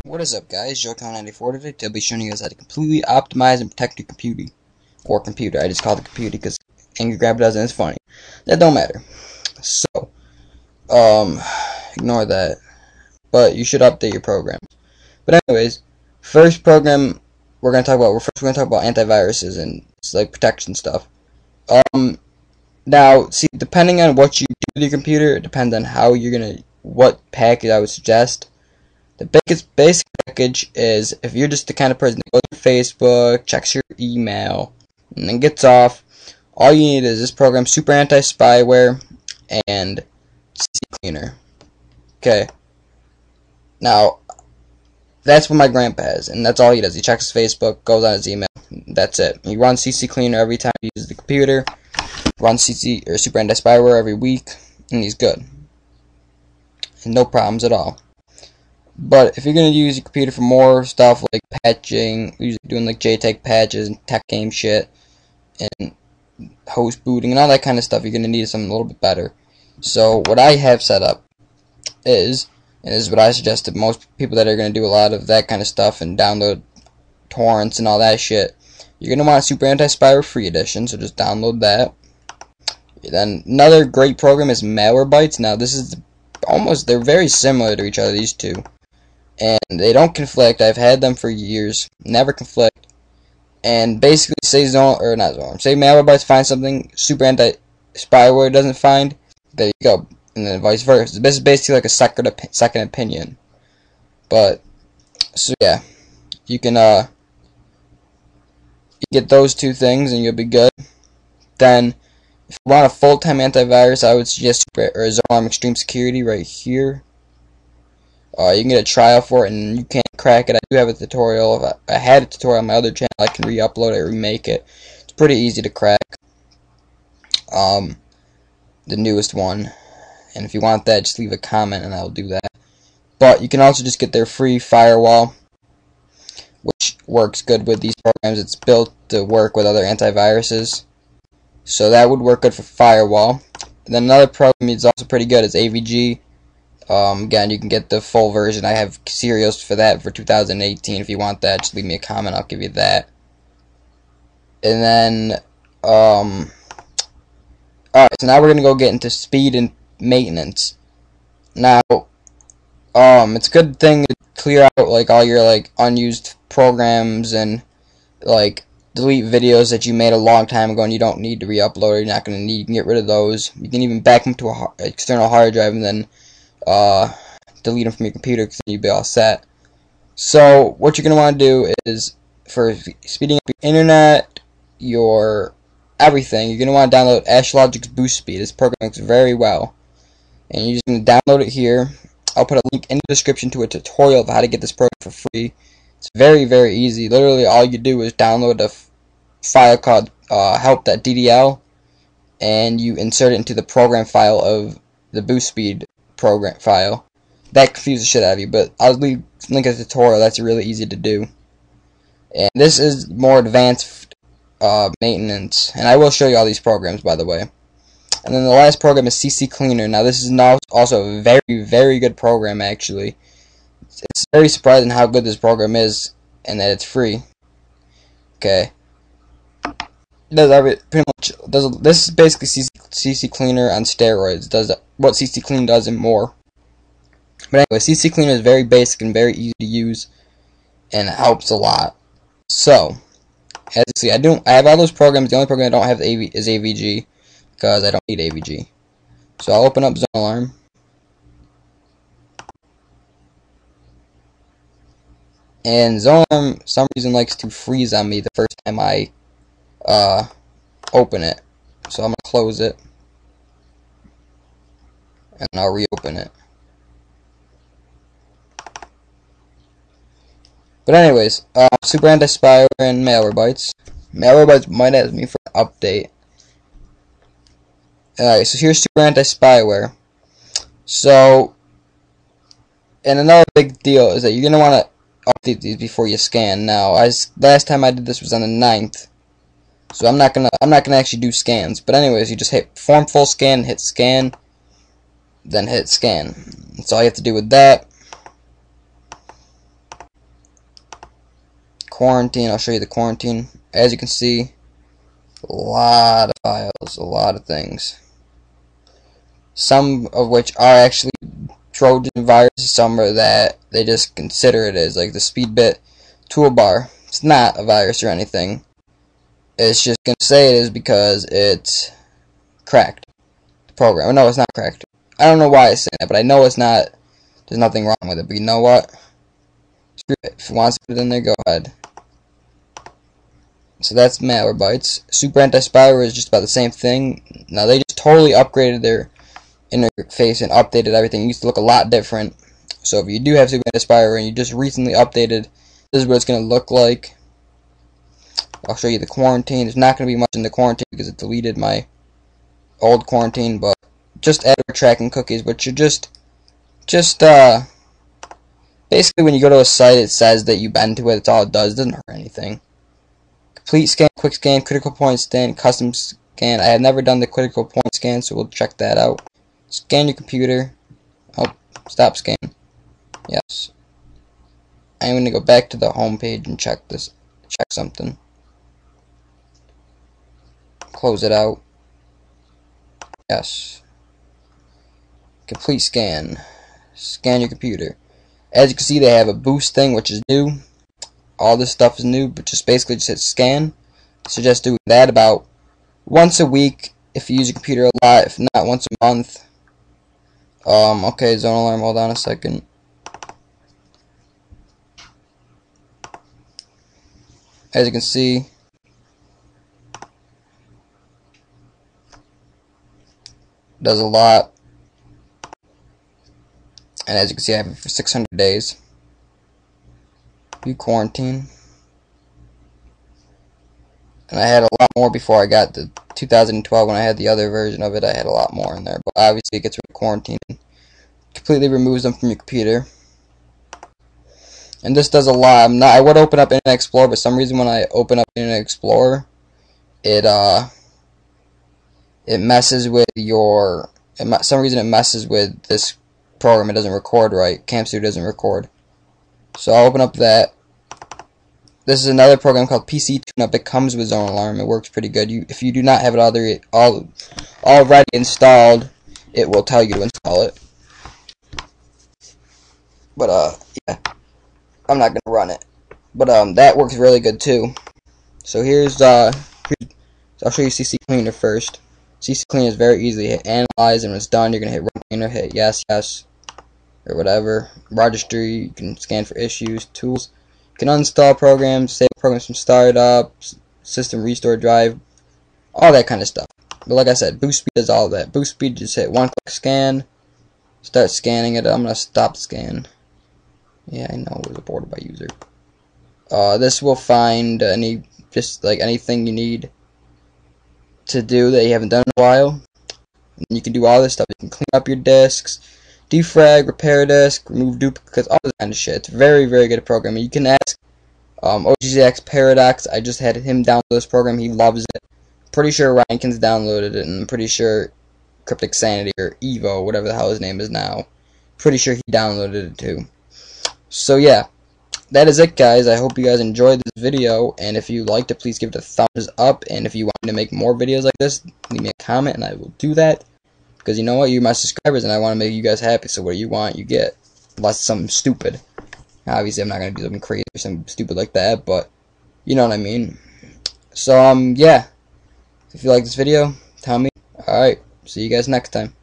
What is up, guys? JoeCon94 today. I'll be showing you guys how to completely optimize and protect your computer. Or computer. I just call it computer because Angry Grab does, and it's funny. That don't matter. So, ignore that. But you should update your programs. But anyways, first program we're gonna talk about. We're gonna talk about antiviruses and it's like protection stuff. Now, see, depending on what you do with your computer, it depends on how you're gonna, what package I would suggest. The biggest basic package is if you're just the kind of person that goes to Facebook, checks your email, and then gets off, all you need is this program, Super Anti-Spyware, and CCleaner. Okay. Now, that's what my grandpa has, and that's all he does. He checks his Facebook, goes on his email, that's it. He runs CCleaner every time he uses the computer, runs Super Anti-Spyware every week, and he's good. And no problems at all. But if you're going to use your computer for more stuff like patching, usually doing like JTAG patches and tech game shit, and host booting and all that kind of stuff, you're going to need something a little bit better. So what I have set up is, and this is what I suggest to most people that are going to do a lot of that kind of stuff and download torrents and all that shit, you're going to want a Super Anti-Spyware Free Edition, so just download that. Then another great program is Malwarebytes. Now this is they're very similar to each other, these two. And they don't conflict. I've had them for years. Never conflict. And basically say say Malwarebytes finds something Super Anti-Spyware doesn't find, there you go. And then vice versa. This is basically like a second opinion. But so yeah. You can you get those two things and you'll be good. Then if you want a full-time antivirus, I would suggest Zonealarm Extreme Security right here. You can get a trial for it, and you can't crack it. I do have a tutorial. I had a tutorial on my other channel. I can re-upload it, remake it. It's pretty easy to crack. The newest one. And if you want that, just leave a comment, and I'll do that. But you can also just get their free firewall, which works good with these programs. It's built to work with other antiviruses. So that would work good for firewall. And then another program that's also pretty good is AVG. Again, you can get the full version. I have serials for that for 2018. If you want that, just leave me a comment. I'll give you that. And then, alright, so now we're going to go get into speed and maintenance. Now, it's a good thing to clear out, like, all your, like, unused programs and, like, delete videos that you made a long time ago and you don't need to re-upload, or you're not going to need. You can get rid of those. You can even back them to an external hard drive and then delete them from your computer, because then you'll be all set. So what you're going to want to do is, for speeding up your internet, your everything, you're going to want to download AshLogic's Boost Speed. This program works very well, and you're just going to download it here. I'll put a link in the description to a tutorial of how to get this program for free. It's very, very easy. Literally all you do is download a file called help.ddl, and you insert it into the program file of the Boost Speed program file. That confuses the shit out of you, but I'll link a tutorial. That's really easy to do. And this is more advanced maintenance, and I will show you all these programs, by the way. And then the last program is CCleaner. Now this is now also a very, very good program, actually. It's very surprising how good this program is, and that it's free. Okay. This is basically CCleaner on steroids. Does what CCleaner does and more. But anyway, CCleaner is very basic and very easy to use, and it helps a lot. So, as you see, I have all those programs. The only program I don't have is AVG, because I don't need AVG. So I'll open up Zonealarm. And Zonealarm, for some reason, likes to freeze on me the first time I open it. So I'm going to close it, and I'll reopen it. But anyways, Super Anti-Spyware and Malwarebytes. Malwarebytes might ask me for an update. Alright, so here's Super Anti-Spyware. So, and another big deal is that you're going to want update these before you scan. Now, last time I did this was on the 9th, so I'm not gonna actually do scans. But anyways, you just hit perform full scan, hit scan, then hit scan. That's all you have to do with that. Quarantine. I'll show you the quarantine. As you can see, a lot of files, a lot of things. Some of which are actually Trojan viruses, some are that they just consider it as, like the Speedbit toolbar. It's not a virus or anything. It's just gonna say it is because it's cracked. The program. No, it's not cracked. I don't know why it's saying that, but I know it's not. There's nothing wrong with it. But you know what? Screw it. If it wants to put it in there, go ahead. So that's Malwarebytes. Super Anti-Spyware is just about the same thing. Now they just totally upgraded their interface and updated everything. It used to look a lot different. So if you do have Super Anti-Spyware and you just recently updated, this is what it's going to look like. I'll show you the quarantine. There's not going to be much in the quarantine because it deleted my old quarantine, but just adware tracking cookies, which are just basically when you go to a site it says that you've been to it. That's all it does. It doesn't hurt anything. Complete scan, quick scan, critical point scan, custom scan. I have never done the critical point scan, so we'll check that out. Scan your computer. Oh, stop scan. Yes. I'm going to go back to the home page and check something. Close it out. Yes. Complete scan. Scan your computer. As you can see, they have a boost thing, which is new. All this stuff is new, but just basically just hit scan. Suggest doing that about once a week if you use your computer a lot, if not once a month. Okay, zone alarm, hold on a second. As you can see, does a lot. And as you can see, I have it for 600 days. View quarantine. And I had a lot more before I got the 2012. When I had the other version of it, I had a lot more in there. But obviously it gets rid of quarantine. Completely removes them from your computer. And this does a lot. I would open up Internet Explorer, but for some reason when I open up Internet Explorer, it messes with your... For some reason it messes with this program. It doesn't record right. CamStudio doesn't record. So I'll open up that. This is another program called PC TuneUp. It comes with Zone Alarm. It works pretty good. If you do not have it already installed, it will tell you to install it. But yeah, I'm not gonna run it. But that works really good too. So I'll show you CCleaner first. CCleaner is very easy. Hit analyze, and when it's done, you're gonna hit run cleaner. Hit yes, or whatever. Registry. You can scan for issues. Tools. You can uninstall programs, save programs from startup, system restore drive, all that kind of stuff. But like I said, boost speed does all of that. Boost speed, just hit one click scan, start scanning it. I'm gonna stop the scan. Yeah, I know it was aborted by user. This will find anything you need to do that you haven't done in a while. And you can do all this stuff. You can clean up your disks, defrag, repair disk, remove duplicates, all this kind of shit. It's very, very good programming. You can ask OGZX Paradox. I just had him download this program. He loves it. Pretty sure Ryankins downloaded it, and I'm pretty sure Cryptic Sanity or Evo, whatever the hell his name is now, pretty sure he downloaded it too. So yeah, that is it, guys. I hope you guys enjoyed this video, and if you liked it, please give it a thumbs up, and if you want me to make more videos like this, leave me a comment and I will do that. Because you know what, you're my subscribers and I want to make you guys happy, so what you want, you get. Unless it's something stupid. Obviously I'm not going to do something crazy or something stupid like that, but you know what I mean. So yeah, if you like this video, tell me. Alright, see you guys next time.